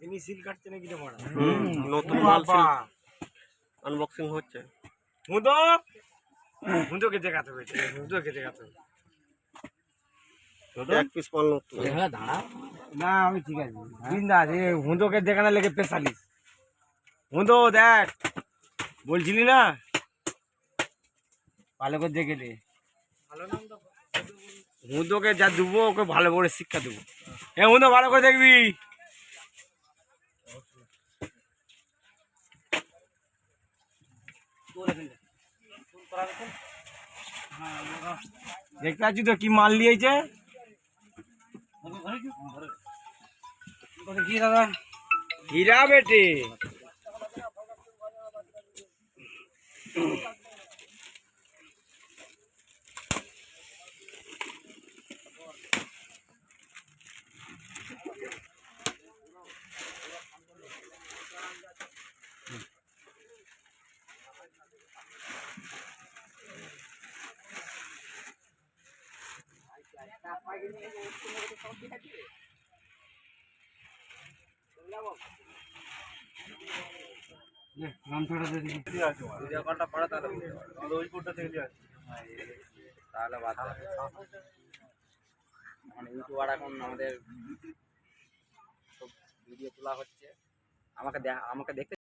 তিনি সিল কাটছে নাকি রে মারা? নতুন মাল আনবক্সিং হচ্ছে। হুঁদোকে দেখাতে হয়েছে, হুঁদোকে দেখাতে হবে। এক পিস মাল নতুন। না আমি ঠিক আছে বিন্দাস, হুঁদোকে দেখানোর লেগে স্পেশালিস্ট। হুঁদো দেখ, বলছিলি না ভালো করে দেখে দে। হুঁদোকে যা দেবো ওকে ভালো করে শিক্ষা দেবো। হুঁদো ভালো করে দেখবি। দেখতে পাচ্ছি তো কি মাল নিয়েছে। হীরা বেটে। মানে ইউটিউবার এখন আমাদের ভিডিও তোলা হচ্ছে, আমাকে দেখতে